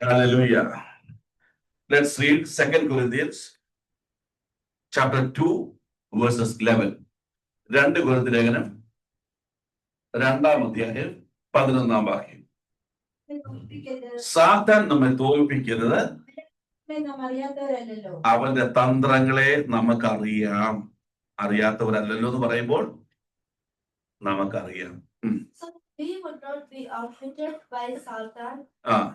Hallelujah. Let's read 2 Corinthians chapter 2, verses 11. 2 Corinthians ലേഖനം 2-ാം അധ്യായം 11-ാം വാക്യം. സാത്താൻ നമ്മെ തോൽപ്പിക്കരുത്, അവന്റെ തന്ത്രങ്ങളെ നമുക്കറിയാം. അറിയാത്തവരല്ലല്ലോ എന്ന് പറയുമ്പോൾ നമുക്കറിയാം. We would not be outwitted by Satan,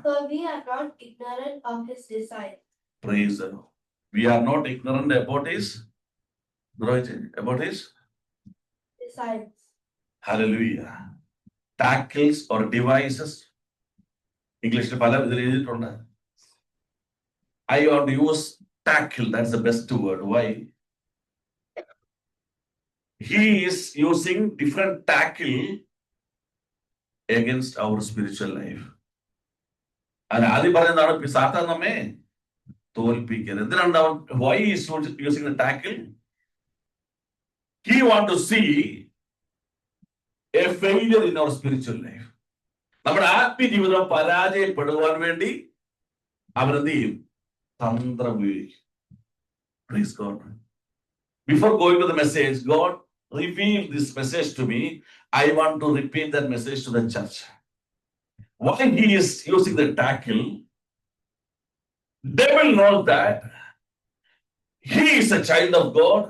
for we are not ignorant of his design. Praise the Lord. We are not ignorant about his designs. Hallelujah. Tackles or devices. English പല ഇതിൽ എഴുതിയിട്ടുണ്ട്. I want to use tackle. That's the best word. Why? He is using different tackle against our spiritual life. And ആദ്യം പറയുന്നതാണ് സാത്താൻ നമ്മെ തോൽപ്പിക്കരുത്. എന്തിനാണ് why he is using the tackle? He want to see a failure in our spiritual life. നമ്മുടെ ആത്മീയ ജീവിതം പരാജയപ്പെടുവാൻ വേണ്ടി അവരെന്ത് ചെയ്യും? തന്ത്രം ഉപയോഗിക്കും. Praise God. Before going to the message, God revealed this message to me. I want to repeat that message to the church. Why he is using the tackle? Devil knows that he is a child of God.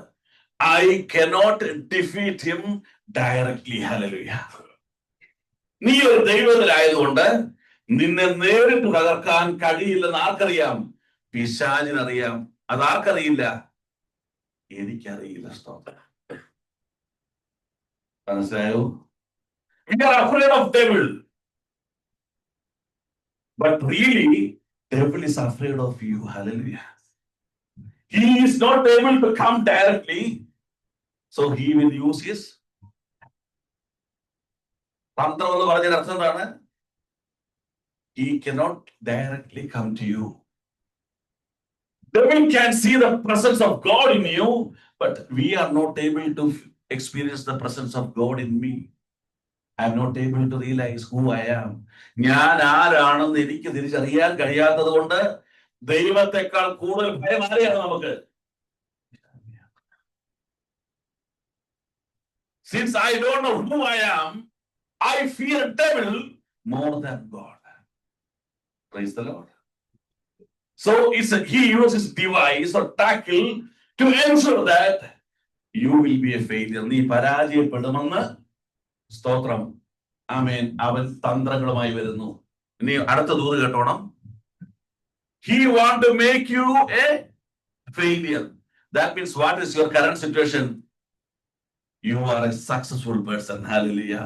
I cannot defeat him directly. Hallelujah. നീ ഒരു ദൈവത്തിലായതുകൊണ്ട് നിന്നെ നേരിട്ട് തകർക്കാൻ കഴിയില്ലെന്ന് ആർക്കറിയാം? പിശാചിനറിയാം. അതാർക്കറിയില്ല? എനിക്കറിയില്ല. സ്തോത്രം. മനസ്സിലായോ? We are afraid of devil. But really, devil is afraid of you. Hallelujah. He is not able to come directly. So he will use his തന്ത്രം എന്ന് പറഞ്ഞ അർത്ഥം എന്താണ്? He cannot directly come to you. Devil can see the presence of God in you, but we are not able to experience the presence of God in me. I am not able to realize who I am. ഞാൻ ആരാണെന്ന് എനിക്ക് തിരിച്ചറിയാൻ കഴിയാത്തത് കൊണ്ട് ദൈവത്തെക്കാൾ കൂടുതൽ ഭയം ആരെയാണ് നമുക്ക്? Since I don't know who I am, I fear devil more than God. Praise the Lord. So he uses device or tackle to ensure that you will be a failure. നീ പരാജയപ്പെടുമെന്ന് സ്തോത്രം. ആമേൻ. അവൻ തന്ത്രങ്ങളുമായി വരുന്നു. ഇനി അടുത്ത ദൂത് കേട്ടോണം. He want to make you a failure. That means what is your current situation? You are a successful person. Hallelujah.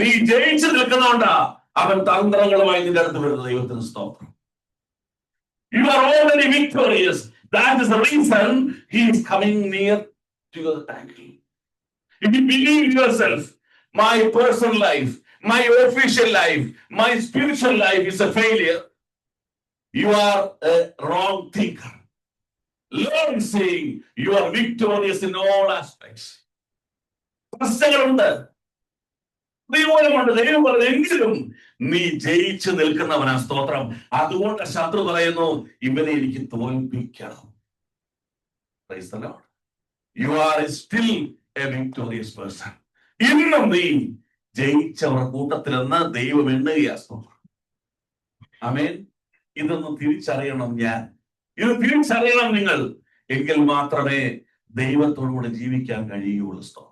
നീ ജയിച്ചു നിൽക്കുന്നോണ്ടാ അവൻ തന്ത്രങ്ങളുമായി നിന്റെ അടുത്ത് വരുന്നത്. ദൈവത്തിന് സ്തോത്രം. You are already victorious. That is the reason he is coming near to your tackle. If you believe yourself, my personal life, my official life, my spiritual life is a failure, you are a wrong thinker. Lord is saying you are victorious in all aspects. പ്രശ്നങ്ങളുണ്ട്, ദൈവമുണ്ട്, ദൈവം പറഞ്ഞെങ്കിലും നീ ജയിച്ചു നിൽക്കുന്നവനാ. സ്തോത്രം. അതുകൊണ്ട് ശത്രു പറയുന്നു ഇവനെ എനിക്ക് തോൽപ്പിക്കണം. Praise the Lord. You are still a victorious person. ഇന്നും നീ ജയിച്ചവരുടെ കൂട്ടത്തിലെന്ന് ദൈവം എണ്ണുകയാ. സ്തോത്രം. ആമേൻ. ഇതൊന്ന് തിരിച്ചറിയണം. ഇത് തിരിച്ചറിയണം നിങ്ങൾ. എങ്കിൽ മാത്രമേ ദൈവത്തോടുകൂടെ ജീവിക്കാൻ കഴിയുള്ളൂ. സ്തോത്രം.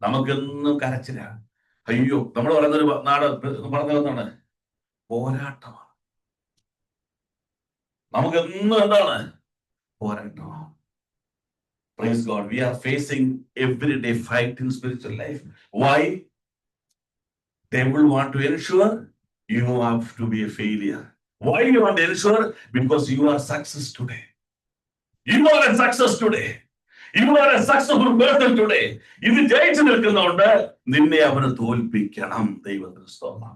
നമുക്കെന്നും കരച്ചില്ല. അയ്യോ, നമ്മൾ പറയുന്നൊരു നാട് പറഞ്ഞതാണ് പോരാട്ടമാണ്. നമുക്കെന്നും എന്താണ്? പോരാട്ടമാണ്. Praise God. We are facing everyday fight in spiritual life. Why? They will want to ensure you have to be a failure. Why you want to ensure? Because you are success today. You are a success today. You are a successful person today. ഇത് ജയിച്ചു നിൽക്കുന്നതുകൊണ്ട് നിന്നെ അവന് തോൽപ്പിക്കണം. ദൈവത്തിന് സ്തോത്രം.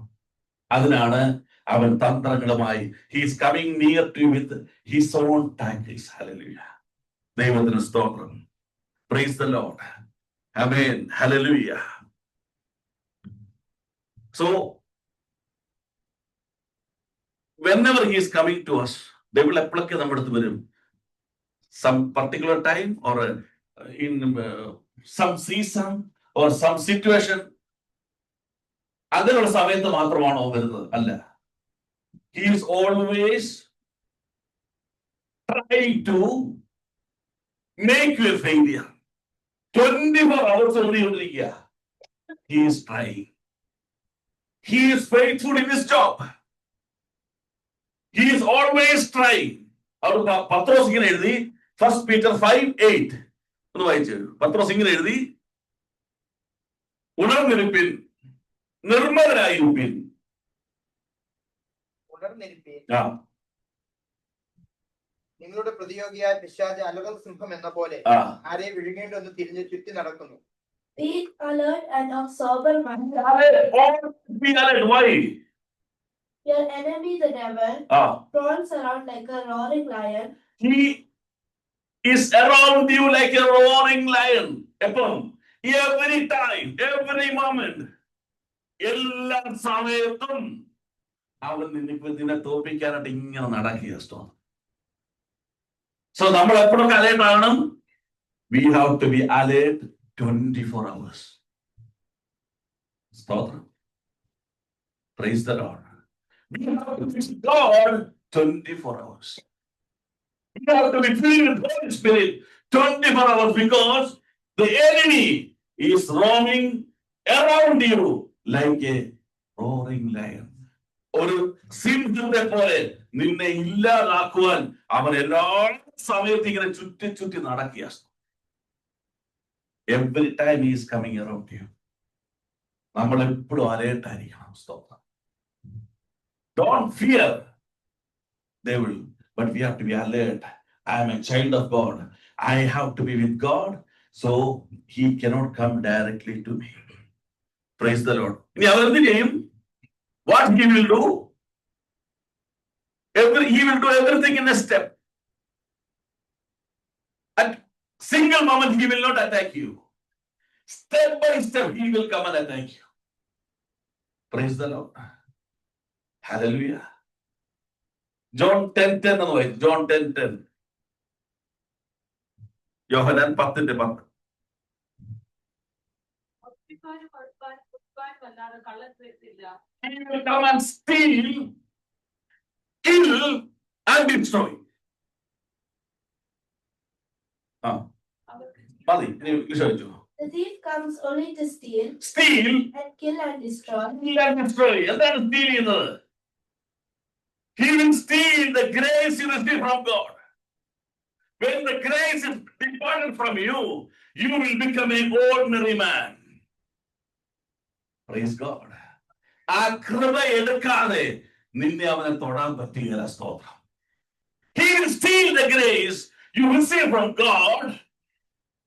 അതിനാണ് അവൻ തന്ത്രങ്ങളുമായി he is coming near to you with his own tactics. Hallelujah. ദൈവത്തിന് സ്തോത്രം. Praise the Lord. Amen. Hallelujah. So, whenever he is coming to us, devil എപ്പോഴൊക്കെ നമ്മുടെ അടുത്ത് വരും, some particular time or in some season or some situation, അതിനുള്ള സമയത്ത് മാത്രമാണോ വരുന്നത്? അല്ല. He is always trying to make you a failure. 24 hours ഓടിക്കൊണ്ടിരിക്കുക. He is trying. He is faithful in his job. He is always trying. അവിടെ പത്രോസ് ഇങ്ങനെ എഴുതി, 1 Peter 5:8 ഒന്ന് വായിച്ചു. പത്രോസ് ഇങ്ങനെ എഴുതി, ഉണർന്നിരിപ്പിൻ, നിർമ്മലരായിരിപ്പിൻ. നിങ്ങളുടെ പ്രതിയോഗിയായ പിശാച് അലറുന്ന സിംഹം എന്ന പോലെ ആരെ വിഴുങ്ങേണ്ടെന്ന് തിരിഞ്ഞ് ചുറ്റി നടക്കുന്നു. Be alert and of sober mind. Be alert. Why? Your enemy, the devil, prowls around like a roaring lion. He is around you like a roaring lion. Every time, every moment. എല്ലാ സമയത്തും അവൻ നിന്നെ തോൽപ്പിക്കാനായിട്ട് ഇങ്ങനെ നടക്കുക. So നമ്മൾ എപ്പോഴൊക്കെ alert ആണ്? We have to be alert 24 hours. സ്തോത്രം. Praise the Lord. We have to be God 24 hours. We have to be filled with Holy Spirit 24 hours because the enemy is roaming around you like a roaring lion. ഒരു സിംഹത്തെ പോലെ നിന്നെ ഇല്ലാതാക്കുവാൻ അവൻ എല്ലാ സമയത്തും ഇങ്ങനെ ചുറ്റി ചുറ്റി നടക്കുക. Every time he is coming around you. നമ്മൾ എപ്പോഴും അലേർട്ട് ആയിരിക്കണം. സ്തോത്രം. Don't fear devil, but we have to be alert. I am a child of God. I have to be with God, so he cannot come directly to me. Praise the Lord. ഇനി അവൻ എന്ത് ചെയ്യും? What he will do? He will do everything in a step. At single moment he will not attack you. Step by step he will come and attack you. Praise the Lord. Hallelujah. John 10:10 എന്ന് പറയും. John 10:10. Yohannan 10:10. He will come and steal, kill and destroy. The thief comes only to steal and kill and destroy. എന്താണ് steal ചെയ്യുന്നത്? He will steal the grace you receive from God. When the grace is departed from you, you will become an ordinary man. Praise God. ആ കൃപ എടുക്കാതെ നിന്നെ അവനെ തൊടാൻ പറ്റുകയില്ല. സ്തോത്രം. He will steal the grace you receive from God.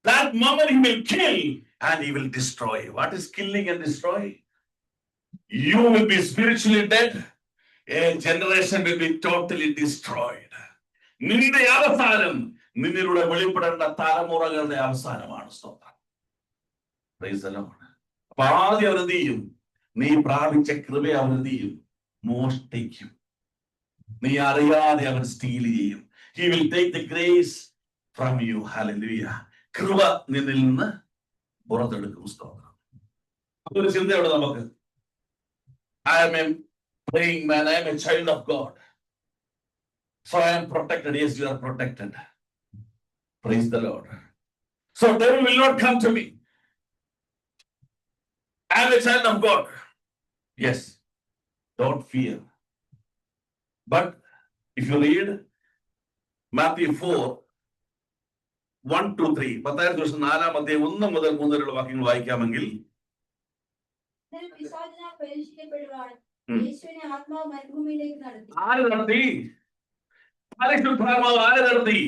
That moment he will kill and he will destroy. What is killing and destroy? You will be spiritually dead. A generation will be totally destroyed. നിന്റെ അവസാനം നിന്നിലൂടെ വെളിപ്പെടേണ്ട തലമുറകളുടെ അവസാനമാണ്. സ്തോത്രം. Praise the Lord. അപ്പൊ ആദ്യം അവൻ എന്ത് ചെയ്യും? നീ പ്രാപിച്ച കൃപയെ അവൻ എന്ത് ചെയ്യും? മോഷ്ടിക്കും. നീ അറിയാതെ അവൻ സ്റ്റീൽ ചെയ്യും. He will take the grace from you. Hallelujah. കൃപ നിന്നിൽ നിന്ന് പുറത്തെടുക്കും. സ്തോത്രം. ഒരു ചിന്തയോടെ നമുക്ക് I am a praying man. I am a child of God. So I am protected. Yes, you are protected. Praise the Lord. So devil will not come to me. I am a child of God. Yes. Don't fear. But if you read Matthew 4:1-3, 4-4 1 വാക്യങ്ങൾ വായിക്കാമെങ്കിൽ ആര് നടത്തി? പരിശുദ്ധാത്മാവ് ആര് നടത്തി?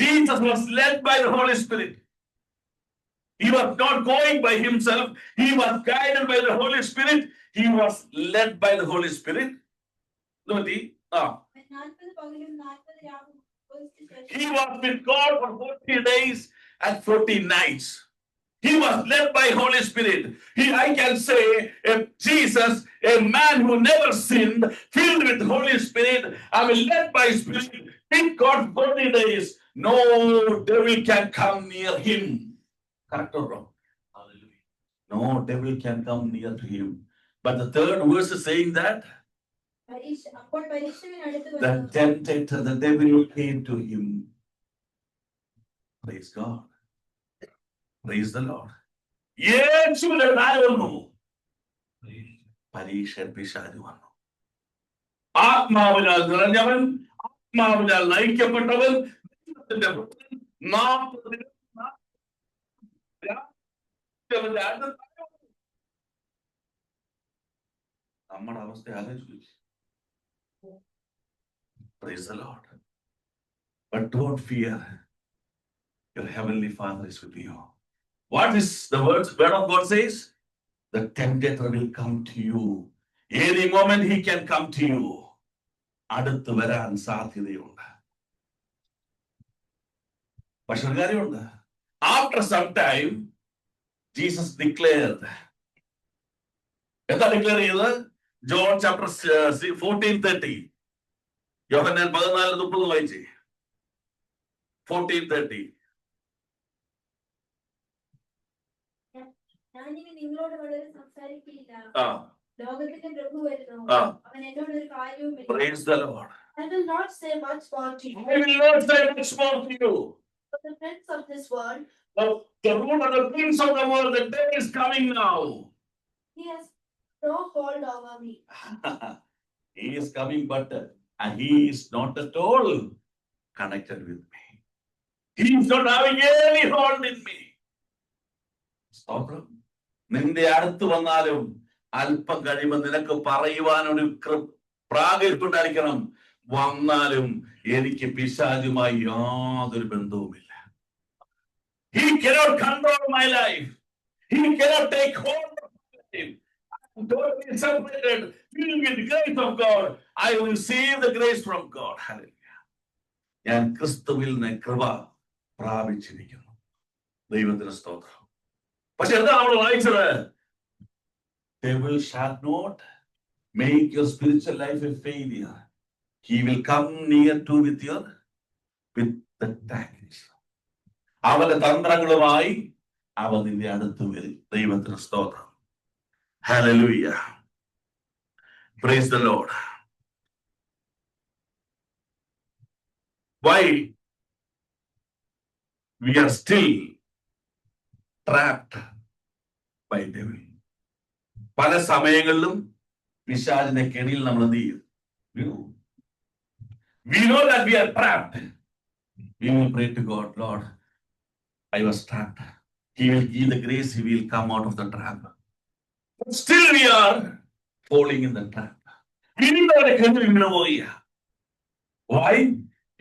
Jesus was led by the Holy Spirit. He was not going by himself. He was guided by the Holy Spirit. He was led by the Holy Spirit. He was with God for 40 days and 40 nights. He was led by Holy Spirit. I can say, Jesus, a man who never sinned, filled with Holy Spirit, I mean, led by Spirit, with God 40 days, no devil can come near him. Correct or wrong? Hallelujah. No devil can come near to him. But the third verse is saying that the tempter, the devil came to him. Praise God. Praise the Lord. യേശുവിന്റെ നായ വന്നു. പരീക്ഷൻ പിശാച് വന്നു. ആത്മാവിനാൽ നിറഞ്ഞവൻ, ആത്മാവിനാൽ നയിക്കപ്പെട്ടവൻ, 40 നമ്മുടെ അവസ്ഥ ആലോചിച്ചു. Praise the Lord. But don't fear. Your heavenly Father is with you. What is the word of God says? The tempter will come to you. Any moment he can come to you. അടുത്ത് വരാൻ സാധ്യതയുണ്ട്. പക്ഷെ ഒരു കാര്യമുണ്ട്. After some time, Jesus declared. എന്താ declare ചെയ്തത്? John chapter 14:30. യോഹന്നാൻ 14:30 വായിച്ചേ. 14:30. ഞാനിനി നിങ്ങളോട് വളരെ സംസാരിക്കില്ല. ലോകത്തിന്റെ പ്രഭു വരുന്നു. അവൻ എന്നോട് ഒരു കാര്യവുമില്ല. Praise the Lord. I will not say much more to you. I will not say much more to you. For the prince of this world, The rule of the prince of the world, the day is coming now. he has no hold over me. He is coming, but he is not at all connected with me. He is not having any hold in me. Stop. നിന്റെ അടുത്ത് വന്നാലും അല്പം കഴിയുമ്പോൾ നിനക്ക് പറയുവാനൊരു പ്രാഗൽഭ്യമുണ്ടായിരിക്കണം. വന്നാലും എനിക്ക് പിശാചുമായി യാതൊരു ബന്ധവുമില്ല. He cannot control my life. He cannot take hold of my life. I'm totally separated, filled with the grace of God. I will receive the grace from God. Hallelujah. ഞാൻ ക്രിസ്തുവിൽ നിന്ന് കൃപ പ്രാപിച്ചിരിക്കുന്നു. ദൈവത്തിന് സ്തോത്രം. പക്ഷെ എന്താ നമ്മൾ വായിച്ചത്? Devil shall not make your spiritual life a failure. He will come near to with the tactics. അവന്റെ തന്ത്രങ്ങളുമായി അവൻ നിന്റെ അടുത്ത് വരും. ദൈവത്തിന് സ്തോത്രം. Hallelujah. Praise the Lord. Why we are still trapped by devil? പല സമയങ്ങളിലും പിശാചിന്റെ കെണിയിൽ നമ്മൾ എന്ത് ചെയ്യും? We know that we are trapped. We will pray to God, Lord, I was trapped. He will give the grace, he will come out of the trap. But still we are falling in the trap. Why?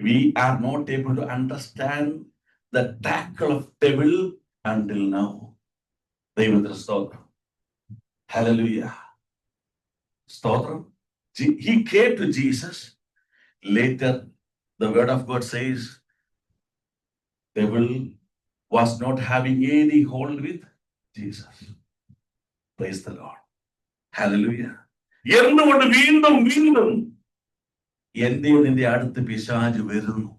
We are not able to understand the tackle of devil until now. ദൈവത്തിന് സ്തോത്രം. Hallelujah. Stotram. He came to Jesus. Later, the word of God says, devil was not having any hold with Jesus. Praise the Lord. Hallelujah. എന്തുകൊണ്ട് വീണ്ടും വീണ്ടും എന്റെ നിന്റെ അടുത്ത് പിശാച് വരുന്നു?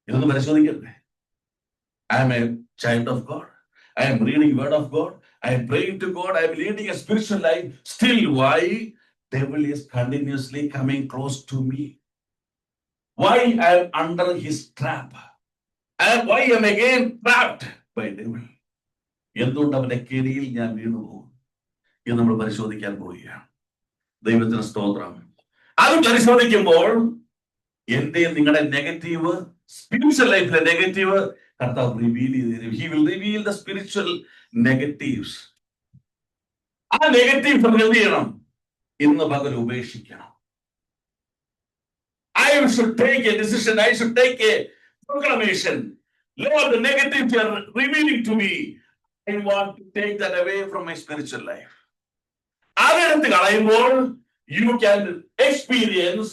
ഇതൊന്ന് പരിശോധിക്കട്ടെ. I am a child of God. I am reading word of God. I am praying to God. I am leading a spiritual life. Still, why devil is continuously coming close to me? Why I am under his trap? And why I am again trapped by devil? എന്തുകൊണ്ട് അവന്റെ കെണിയിൽ ഞാൻ വീണു പോകും? ഇത് നമ്മൾ പരിശോധിക്കാൻ പോവുകയാണ്. ദൈവത്തിന് സ്തോത്രം. അത് പരിശോധിക്കുമ്പോൾ എന്റെയും നിങ്ങളുടെ നെഗറ്റീവ്, സ്പിരിച്വൽ ലൈഫിലെ നെഗറ്റീവ് കർത്താവ് റിവീൽ ചെയ്ത് തരും. He will reveal the spiritual negatives. ആ നെഗറ്റീവ്സ് നമ്മൾ എന്ത് ചെയ്യണം? ഇന്ന് പകൽ ഉപേക്ഷിക്കണം. I should take a decision. I should take a proclamation. Lord, the negatives you are revealing to me, I want to take that away from my spiritual life. അതെടുത്ത് കളയുമ്പോൾ you can experience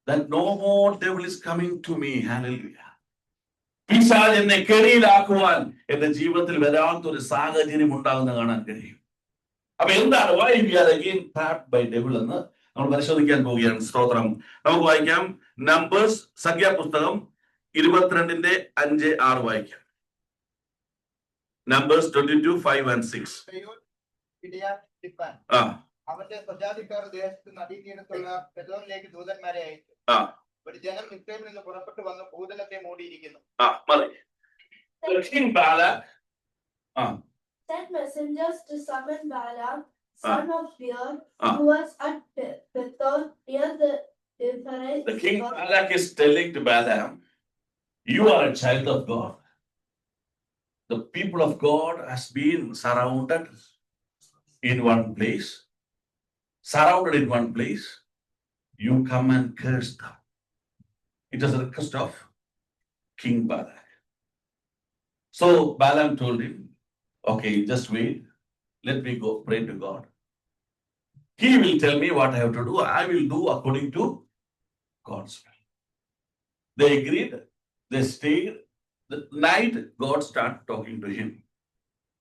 that no more devil is coming to me. Hallelujah. പിശാച് എന്നെ കെണിയിലാക്കുവാൻ എന്റെ ജീവിതത്തിൽ വരാത്തൊരു സാഹചര്യം ഉണ്ടാകുന്ന കാണാൻ കഴിയും. അപ്പൊ എന്താണ് why we are again trapped by devil എന്ന് നമ്മൾ പരിശോധിക്കാൻ പോവുകയാണ്. സ്തോത്രം. നമുക്ക് വായിക്കാം നമ്പേഴ്സ് സംഖ്യാപുസ്തകം 22:5-6 വായിക്കാം. നമ്പേഴ്സ് 22:5-6. അവന്റെ സ്വജാതിക്കാർ ദേശത്ത് നദീതീരത്തുള്ള ബെഥോനിലേക്ക് ദൂതന്മാരെ അയച്ചു. ഒരു ജനം മിസ്രൈമിൽ നിന്ന് പുറപ്പെട്ടു വന്ന് ഭൂതലത്തെ മൂടിയിരിക്കുന്നു. Sent messengers to summon Balaam, son of Beor, who was at Pethor near the Euphrates. The king Balak is telling to Balaam, you are a child of God. The people of God has been surrounded in one place. Surrounded in one place. You come and curse them. It was a request of King Balak. So Balaam told him, okay, just wait. Let me go pray to God. He will tell me what I have to do. I will do according to God's will. They agreed. They stayed. The night, God started talking to him.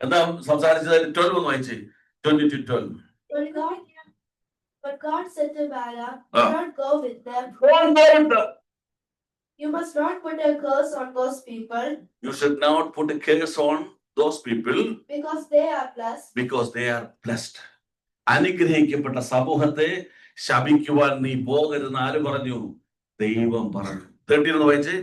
And then, 20-12. But God said to Balaam, do not go with them. Don't go with them. You must not put a curse on those people. You should not put a curse on those people. Because they are blessed. Because they are blessed. അനുഗ്രഹിക്കപ്പെട്ട സമൂഹത്തെ ശപിക്കുവാൻ നീ പോകരുതെന്ന് ആര് പറഞ്ഞു? ദൈവം പറഞ്ഞു. 13 വായിച്ചേ.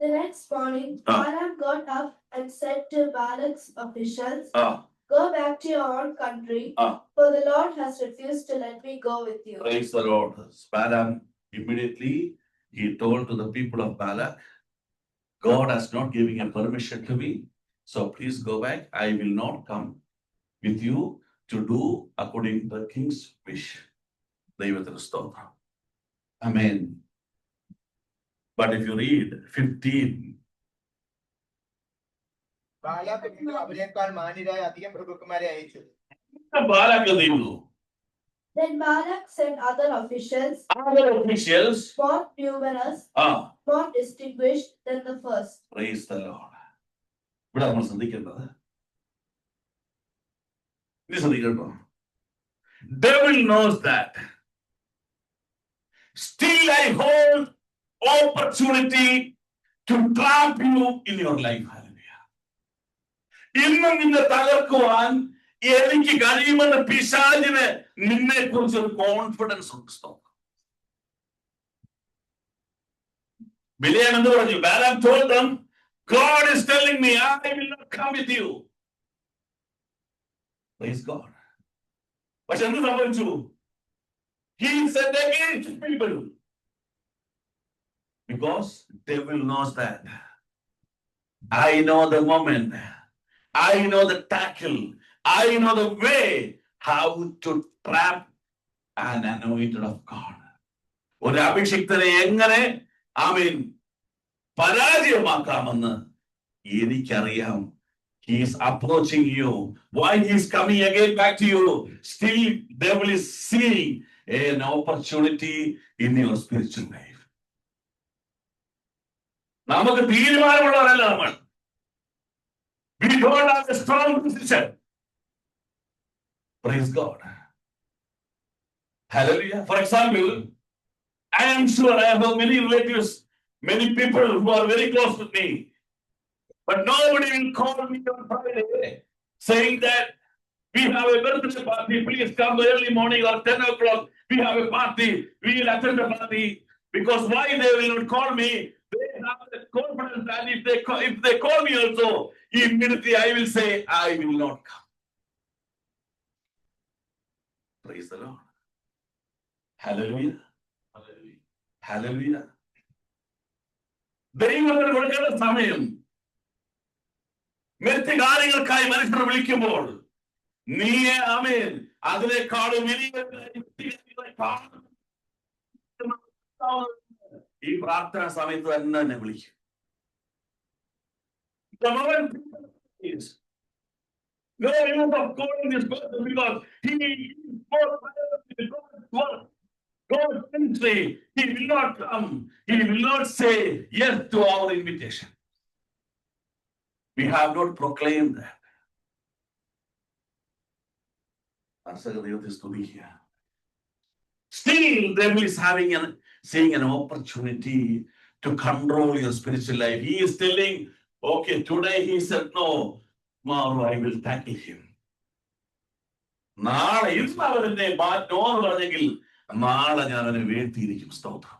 The next morning, Balaam got up and said to Balak's officials, go back to your own country, for the Lord has refused to let me go with you. Praise the Lord. Balaam immediately he told to the people of Balak, God has not given a permission to me, so please go back. I will not come with you to do according to the king's wish. Deivathinu stotram. Amen. But if you read 15, അവരെക്കാൾ മാന്യരായ അധികം പ്രഭുക്കന്മാരെ അയച്ചു. Then Balak sent other officials, more numerous, more distinguished than the first. Praise the Lord. ഇവിടെ നമ്മൾ ശ്രദ്ധിക്കേണ്ടത് devil knows that still I hold opportunity to trap you in your life. Hallelujah. ഇന്നും നിന്നെ തകർക്കുവാൻ എനിക്ക് കഴിയുമെന്ന പിശാചിന് നിന്നെ കുറിച്ച് ഒരു കോൺഫിഡൻസ് ഉണ്ട്. ബിലെയാം എന്ത് പറഞ്ഞു? Balaam told them, God is telling me I will not come with you. Praise God. പക്ഷെ എന്ത് സംഭവിച്ചു? He said against people. Because devil knows that. I know the moment. I know the tackle. I know the way how to trap an anointed of God. ഒരു അഭിഷിക്തനെ എങ്ങനെ പരാജയമാക്കാമെന്ന് എനിക്കറിയാം. He is approaching you. Why he is coming again back to you? Still, devil is seeing an opportunity in your spiritual life. നമുക്ക് തീരുമാനമുള്ളവരല്ല നമ്മൾ. We don't have a strong position. Praise God. Hallelujah. For example, I am sure I have many relatives, many people who are very close with me. But nobody will call me on Friday saying that we have a birthday party, please come early morning or 10 o'clock. We have a party, we will attend the party. Because why they will not call me? They have the confidence that if they call me also, immediately I will say, I will not come. Praise the Lord. Hallelujah. Hallelujah. Hallelujah. ദൈവത്തിന് കൊടുക്കേണ്ട സമയം മറ്റ് കാര്യങ്ങൾക്കായി മനുഷ്യർ വിളിക്കുമ്പോൾ നീ ആമേൻ അതിനേക്കാളും വലിയ ഈ പ്രാർത്ഥന സമയത്ത് തന്നെ എന്നെ വിളിക്കും. No use of calling this person because he is more powerful than God's word. God's ministry, He will not come. He will not say yes to our invitation. We have not proclaimed that. Still, devil is seeing an opportunity to control your spiritual life. He is telling, okay, today he said no, tomorrow I will tackle him. നാളെ ഇന്ന് അവരെന്നെ മാറ്റോന്ന് പറഞ്ഞെങ്കിൽ നാളെ ഞാൻ അവനെ വീഴ്ത്തിയിരിക്കും. സ്തോത്രം.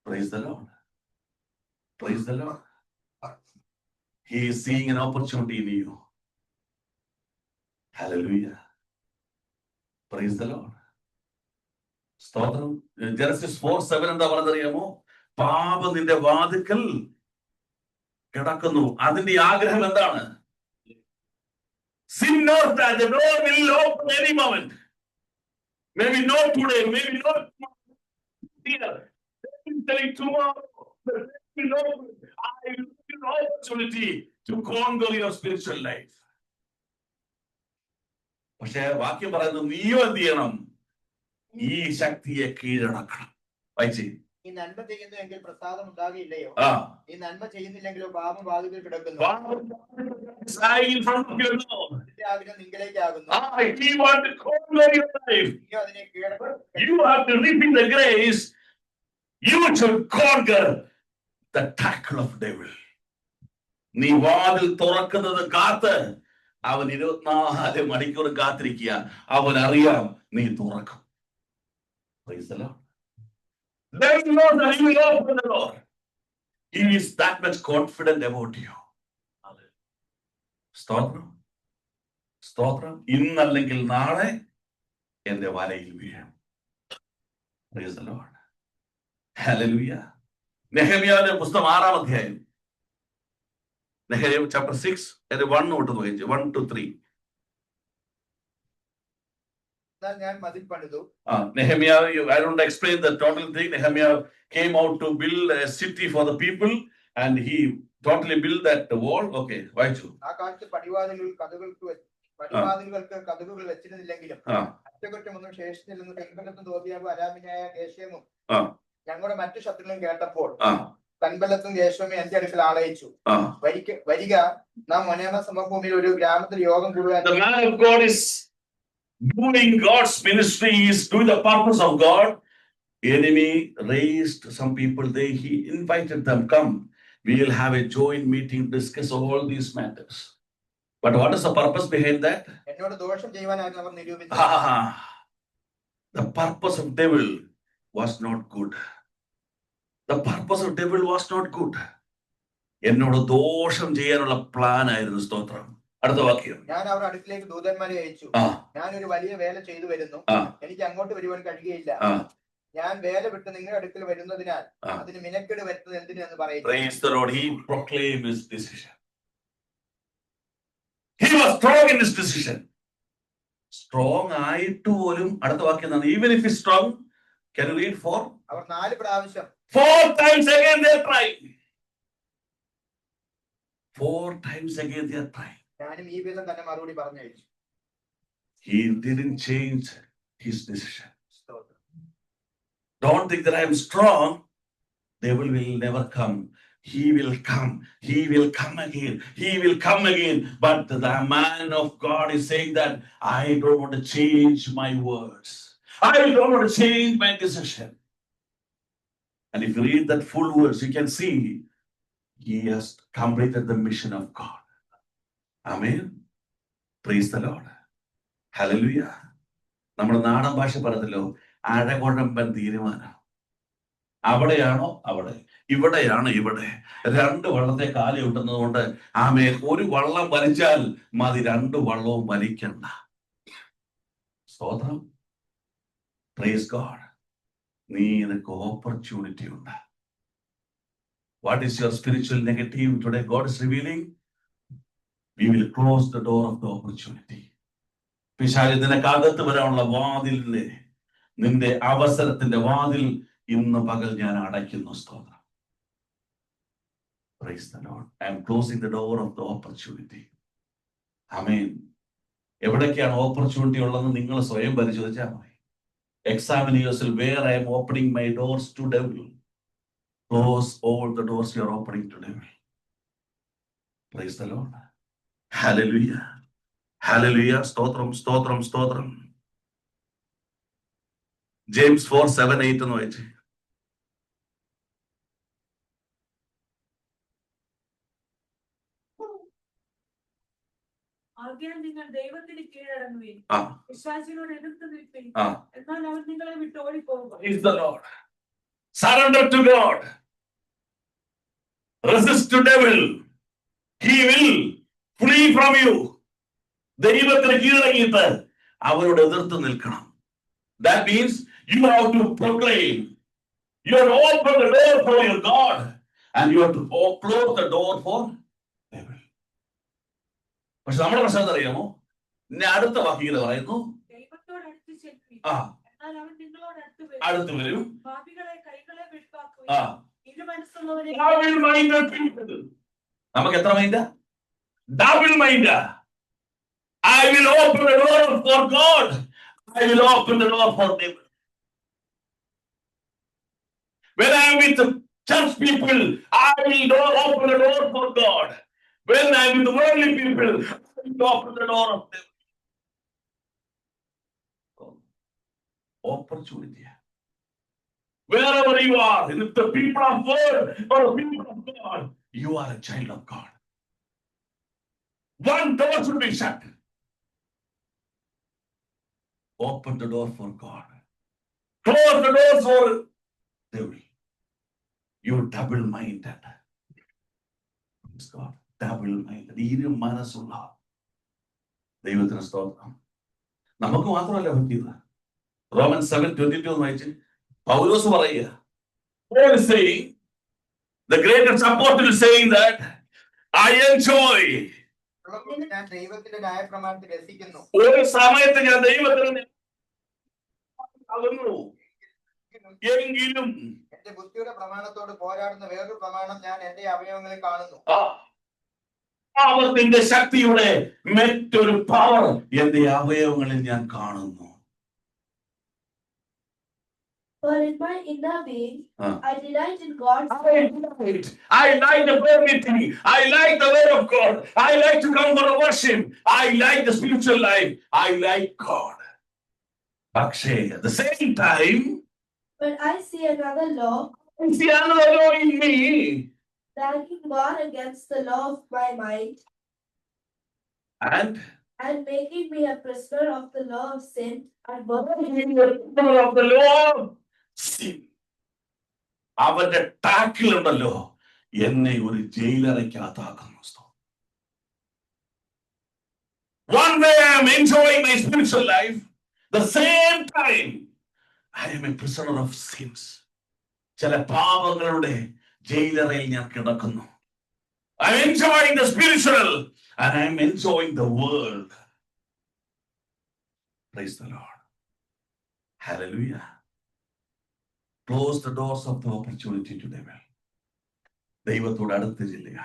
Praise the Lord. Praise the Lord. He is seeing an opportunity in you. Hallelujah. Praise the Lord. സ്തോത്രം. Genesis 4:7 എന്താ പറഞ്ഞറിയാമോ? പാപം നിന്റെ വാതിക്കൽ കിടക്കുന്നു. അതിന്റെ ആഗ്രഹം എന്താണ്? Sin knows that the door will open any moment. Maybe not today, maybe not here. Telling tomorrow, but I will give you an opportunity to conquer your spiritual life. പക്ഷേ വാക്യം പറയുന്നത് നീയോ എന്ത് ചെയ്യണം? ഈ ശക്തിയെ കീഴടക്കണം. വായിച്ചേ. ഈ നന്മ ചെയ്യുന്നുവെങ്കിൽ പ്രസാദം ഉണ്ടാകില്ലയോ? ഈ നന്മ ചെയ്യുന്നില്ലെങ്കിലോ പാപം വാതിൽക്കൽ കിടക്കുന്നു. നിങ്ങളിലേക്കാകുന്നു. You have to live in the grace. You should conquer the tackle of devil. നീ വാതിൽ തുറക്കുന്നത് കാത്ത് അവൻ 24 മണിക്കൂർ കാത്തിരിക്കുക. അവൻ അറിയാം നീ തുറക്കും. Praise the Lord. There is no that you will open the door. He is that much confident about you. സ്തോത്രം. സ്തോത്രം. ഇന്നല്ലെങ്കിൽ നാളെ എന്റെ വലയിൽ വീഴും. Praise the Lord. Hallelujah. നെഹെമ്യാവിന്റെ പുസ്തകം 6-ാം അധ്യായം. Nehemiah chapter 6, 1 to 3. Nehemiah, I don't explain the total thing. Nehemiah came out to build a city for the people and he totally built that wall. Okay, why too? കഥകൾ വെച്ചിരുന്നില്ലെങ്കിലും അറ്റകുറ്റമൊന്നും ശേഷിച്ചില്ലെന്ന് തെൻബലത്തും തോബിയാവും അരാമിനായ ഗേശേമും ഞങ്ങളുടെ മറ്റു ശത്രുക്കളും കേട്ടപ്പോൾ തൻബലത്തും ഗേശേമും എന്റെ അടുക്കൽ ആളയച്ചു, വരിക, നാം മനോമ സമഭൂമിയിൽ ഒരു ഗ്രാമത്തിൽ യോഗം കൂടുവാൻ. The man of God is doing God's ministry, is doing the purpose of God. Enemy raised some people. He invited them, come, we will have a joint meeting, discuss all these matters. But what is the purpose behind that? The purpose of devil was not good. The purpose of devil was not good. എന്നോട് ദോഷം ചെയ്യാനുള്ള plan ആയിരുന്നു. സ്തോത്രം. അടുത്ത വാക്യം. ഞാൻ അവരുടെ അടുക്കിലേക്ക് ദൂതന്മാരെ അയച്ചു, ഞാൻ ഒരു വലിയ വേല ചെയ്തു വരുന്നു, എനിക്ക് അങ്ങോട്ട് വരുവാൻ കഴിയുകയില്ല. ഞാൻ വേല വിട്ട് നിങ്ങളുടെ അടുക്കൽ വരുന്നതിനാൽ അതിന് മിനക്കെട് വരുന്നത് എന്തിനെന്ന് പറയുന്നു. Praise the Lord. He proclaimed his decision. He was strong in his decision. Strong ആയിട്ട് പോലും അടുത്ത വാക്യം എന്താണ്? Even if he's strong, can you read 4? അവർ 4 പ്രാവശ്യം 4 times again they tried. 4 times again they tried. ഞാനും ഈ വിധം തന്നെ മറുപടി പറഞ്ഞയച്ചു. He didn't change his decision. Don't think that I am strong. Devil will never come. He will come. He will come again. He will come again. But the man of God is saying that I don't want to change my words. I don't want to change my decision. And if you read that full verse, you can see he has completed the mission of God. Amen. Praise the Lord. Hallelujah. നമ്മുടെ നാടൻ ഭാഷ പറഞ്ഞല്ലോ, അഴകൊഴമ്പൻ തീരുമാനം. അവിടെയാണോ അവിടെ, ഇവിടെയാണ് ഇവിടെ. 2 വള്ളത്തെ കാലി കിട്ടുന്നത് കൊണ്ട് ആമേൻ, ഒരു വള്ളം വലിച്ചാൽ മതി, 2 വള്ളവും വലിക്കണ്ട. സ്തോത്രം. Praise God. നിനക്ക് ഓപ്പർച്യൂണിറ്റി ഉണ്ട്. What is your spiritual negative today? God is revealing. We will close the door of the opportunity. പിശാച് നിനക്കകത്ത് വരാനുള്ള വാതിലിനെ, നിന്റെ അവസരത്തിന്റെ വാതിൽ ഇന്ന് പകൽ ഞാൻ അടയ്ക്കുന്നു. സ്തോത്രം. Praise the Lord. I am closing the door of the opportunity. Amen. എവിടേക്കാണ് ഓപ്പർച്യൂണിറ്റി ഉള്ളതെന്ന് നിങ്ങൾ സ്വയം പരിശോധിച്ചാൽ മതി. Examine yourself where I am opening my doors to devil. Close all the doors you are opening to devil. Praise the Lord. Hallelujah. Hallelujah. Stotram, stotram, stotram. James 4:7-8 എന്ന് വായിച്ചേ. ആകയാൽ നിങ്ങൾ ദൈവത്തിന് കീഴടങ്ങുവിൻ, വിശ്വാസികളോട് എതിർത്ത് നിൽപ്പിൻ, എന്നാൽ അവൻ നിങ്ങളെ വിട്ട് ഓടിപ്പോകും. Praise the Lord. Surrender to God. Resist to devil. He will flee from you. ദൈവത്തിന് കീഴടങ്ങിയിട്ട് അവരോട് എതിർത്ത് നിൽക്കണം. That means you have to proclaim. You have to open the door for your God and you have to close the door for devil. പക്ഷെ നമ്മുടെ പ്രശ്നം അറിയാമോ? ഇനി അടുത്ത വാക്യങ്ങൾ പറയുന്നു, ദൈവത്തോട് അടുത്ത് ചെല്ലുവിൻ, എന്നാൽ അവൻ നിങ്ങളോട് അടുത്ത് വരും. പാപികളെ കൈകളെ വിട്ടുവാക്കുവിൻ, ഇരുമനസ്സുള്ളവരെ. Double minded people. നമുക്ക് എത്ര മൈൻഡാ? Double minded. I will open the door for God. I will open the door for devil. When I am with the church people, I will open the door for God. When I am with the worldly people, I will open the door of devil. Opportunity. Wherever you are, if the people of world or the people of God, you are a child of God. One door should be shut. Open the door for God. Close the door for devil. You're double-minded. Praise God. Double-minded. ഇരു മനസ്സുള്ള ദൈവത്തിന് സ്തോത്രം. നമുക്ക് മാത്രമല്ല പറ്റിയത്. Romans 7:22 വായിച്ച് പൗലോസ് പറയുക, Paul is saying, the greatest apostle is saying that I enjoy. ഞാൻ ദൈവത്തിന്റെ ന്യായപ്രമാണത്തിൽ രസിക്കുന്നു. ഒരു സമയത്ത് ഞാൻ ദൈവത്തിന് എങ്കിലും എന്റെ ബുദ്ധിയുടെ പ്രമാണത്തോട് പോരാടുന്ന വേറൊരു പ്രമാണം ഞാൻ എന്റെ അവയവങ്ങളിൽ കാണുന്നു. പാപത്തിന്റെ ശക്തിയുടെ മറ്റൊരു പവർ എന്റെ അവയവങ്ങളിൽ ഞാൻ കാണുന്നു. For in my inner being, I delight in God's I like the permitting. I like the word of God. I like to come for worship. I like the spiritual life. I like God. പക്ഷേ at the same time, but I see another law, in me, dragging war against the law of my mind, and making me a prisoner of the law of sin and of the law of sin. അവന്റെ ടാക്കിൽ ഉണ്ടല്ലോ എന്നെ ഒരു ജയിലറയ്ക്കകത്താക്കുന്നു. One way I am enjoying my spiritual life, the same time I am a prisoner of sins. ചില പാപങ്ങളുടെ ജയിലറയിൽ ഞാൻ കിടക്കുന്നു. I am enjoying the spiritual and I am enjoying the world. Praise the Lord. Hallelujah. Close the doors of the opportunity to devil. ദൈവത്തോട് അടുത്ത് ചെല്ലുക.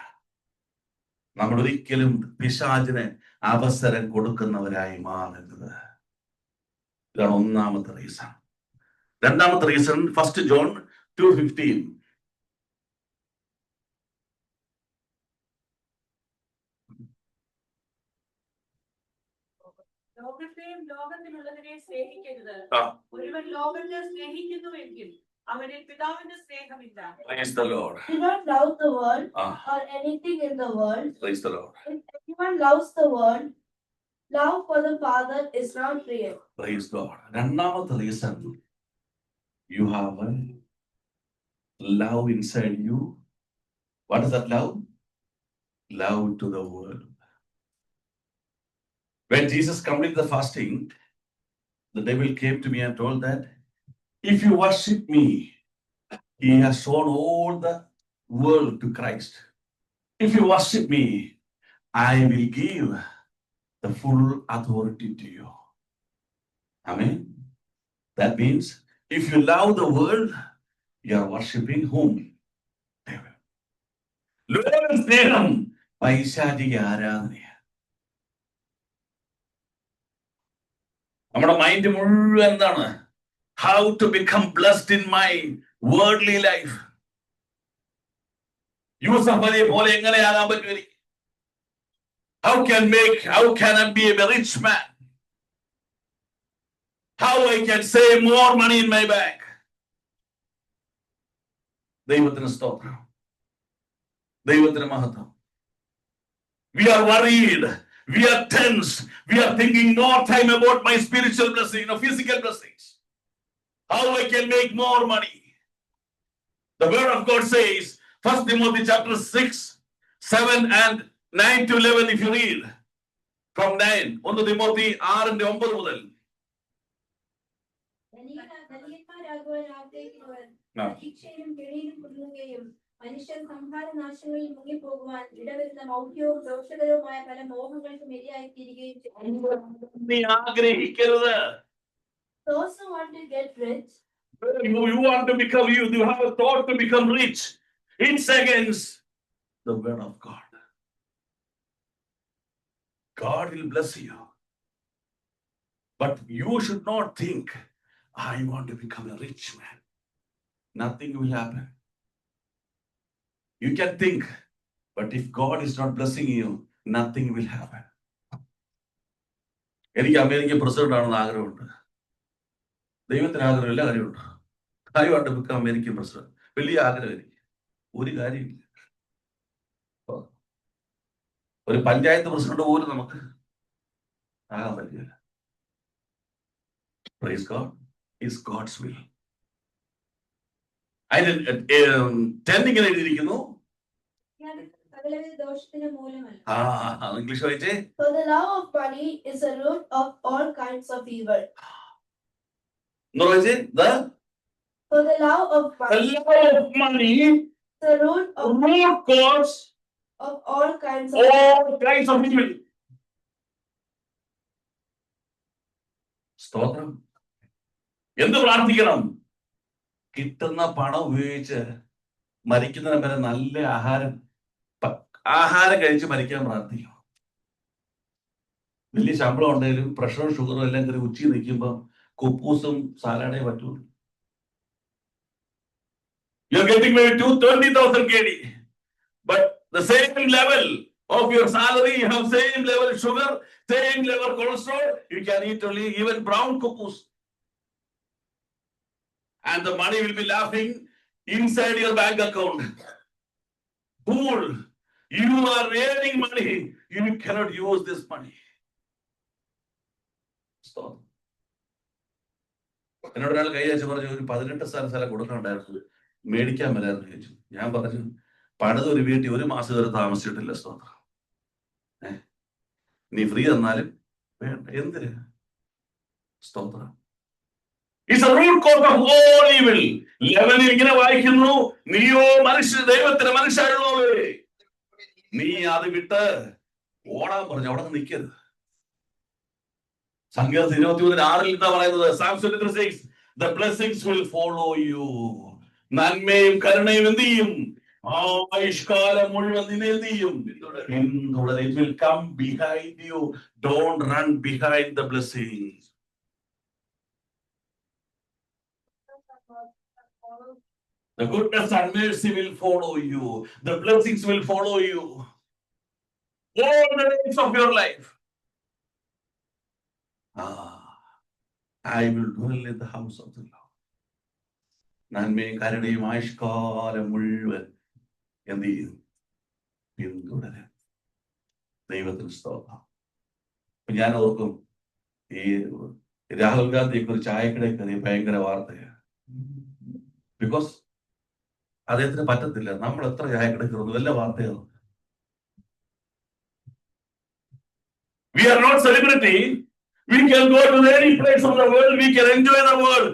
നമ്മൾ ഒരിക്കലും പിശാചിന് അവസരം കൊടുക്കുന്നവരായി മാറരുത്. ഇതാണ് ഒന്നാമത്തെ റീസൺ. രണ്ടാമത്തെ റീസൺ, 1 John 2:15. ലോകത്തെയും ലോകത്തിലുള്ളതിനെ സ്നേഹിക്കരുത്. ഒരുവൻ ലോകത്തെ സ്നേഹിക്കുന്നുവെങ്കിൽ അവനിൽ പിതാവിന്റെ സ്നേഹമില്ല. Praise the Lord. do not love the world or anything in the world. Praise the Lord. If anyone loves the world, love for the Father is not real. Praise God. രണ്ടാമത്തെ reason, you have a love inside you. What is that love? Love to the world. When Jesus completed the fasting, the devil came to me and told that if you worship me, he has shown all the world to Christ. If you worship me, I will give the full authority to you. Amen. That means if you love the world, you are worshiping whom? Devil. ലോക സ്നേഹം പൈശാചിക ആരാധനയാണ്. നമ്മുടെ mind മുഴുവൻ എന്താണ്? how to become blessed in my worldly life. Yusuf അലിയെ പോലെ എങ്ങനെയാകാൻ പറ്റും എനിക്ക്? How can I be a rich man? How I can save more money in my bank? ദൈവത്തിന് സ്തോത്രം, ദൈവത്തിന് മഹത്വം. We are worried, we are tense, we are thinking more time about my spiritual blessing, physical blessings. How I can make more money. The word of God says, 1 Timothy chapter 6, 7 and 9 to 11, if you read from 9, 1 Timothy 6-9 മുതൽ. പരീക്ഷയിലും കെണിയിലും കുടുങ്ങുകയും മനുഷ്യൻ സംഹാരനാശങ്ങളിൽ മുങ്ങിപ്പോകുവാൻ ഇടവരുന്ന മൗഢ്യവും ദോഷകരവുമായ പല മോഹങ്ങൾക്കും ഇരയായിത്തീരുകയും ചെയ്യും. നീ ആഗ്രഹിക്കരുത്. Those who want to get rich, you want to become, you have a thought to become rich in seconds. The word of God will bless you, but you should not think, I want to become a rich man. Nothing will happen. You can think, but if God is not blessing you, nothing will happen. എനിക്ക് American president ആണെന്ന് ആഗ്രഹമുണ്ട്. ദൈവത്തിന് ആഗ്രഹമില്ല, കാര്യമുണ്ട്. I want to become American president. വലിയ ആഗ്രഹം എനിക്ക്, ഒരു കാര്യമില്ല. ഒരു പഞ്ചായത്ത് പ്രസിഡന്റ് പോലും നമുക്ക് ആകാൻ പറ്റില്ല. Praise God. It's God's will. അതിന് 10 ഇങ്ങനെ എഴുതിയിരിക്കുന്നു. സകലവിധ ദോഷത്തിന് മൂലമല്ല. ഇംഗ്ലീഷ് വായിച്ചേ. For the love of money is the root of all kinds of evil. For the love of money, the root cause of all kinds of evil. സ്തോത്രം. എന്ത് പ്രാർത്ഥിക്കണം? കിട്ടുന്ന പണം ഉപയോഗിച്ച് മരിക്കുന്നതിന് വരെ നല്ല ആഹാരം കഴിച്ച് മരിക്കാൻ പ്രാർത്ഥിക്കണം. വലിയ ശമ്പളം ഉണ്ടെങ്കിലും പ്രഷറും ഷുഗറും എല്ലാം കയറി ഉച്ചി നിൽക്കുമ്പോൾ കുപ്പൂസും സാലാഡേ പറ്റുള്ളൂ. You are getting maybe 20,000 KD, but the same level of your salary, you have same level sugar, same level cholesterol, you can eat only even brown couscous. And the money will be laughing inside your bank account. Fool, you are earning money, you cannot use this money. Stop. എന്നോട് ഒരാൾ കൈ അയച്ചു പറഞ്ഞു, ഒരു 18 സ്ഥലം കൊടുക്കണ്ടായിരുന്നു, മേടിക്കാൻ വരാമെന്ന് ചോദിച്ചു. ഞാൻ പറഞ്ഞു, പണിത് ഒരു വീട്ടിൽ 1 മാസം വരെ താമസിച്ചിട്ടില്ല. സ്തോത്രം. നീ ഫ്രീ തന്നാലും വേണ്ട, എന്തിന്? സ്തോത്രം. It's a root cause of all evil. 11 ഇങ്ങനെ വായിക്കുന്നു, നീയോ ദൈവത്തിന് മനുഷ്യരുള്ളവേ, നീ അത് വിട്ട് ഓടാൻ പറഞ്ഞു, അവിടെ നിൽക്കരുത്. സങ്കീർത്തനം 23:6 എന്താ പറയുന്നത്? Psalm 23:6, the blessings will follow you. നന്മയും കരുണയും എന്ത് ചെയ്യും? ആയുഷ്കാലം മുഴുവൻ നിന്നെ എന്ത് ചെയ്യും? It will come behind you. Don't run behind the blessings. The goodness and mercy will follow you. The blessings will follow you all the days of your life. I will dwell in the house of the Lord. നന്മയും കരുണയും ആയുഷ്കാലം മുഴുവൻ എന്ത് ചെയ്യും? പിന്തുടരാൻ. ദൈവത്തിന് സ്തോത്രം. ഞാൻ ഓർക്കും, ഈ രാഹുൽ ഗാന്ധിയെ കുറിച്ച് ചായക്കടയിൽ കയറി ഭയങ്കര വാർത്തയാണ്. ബിക്കോസ് അദ്ദേഹത്തിന് പറ്റത്തില്ല. നമ്മൾ എത്ര ചായക്കടയിൽ കയറുന്നു, വല്ല വാർത്തയാണ്. We are not celebrity. We can go to any place of the world. We can enjoy the world.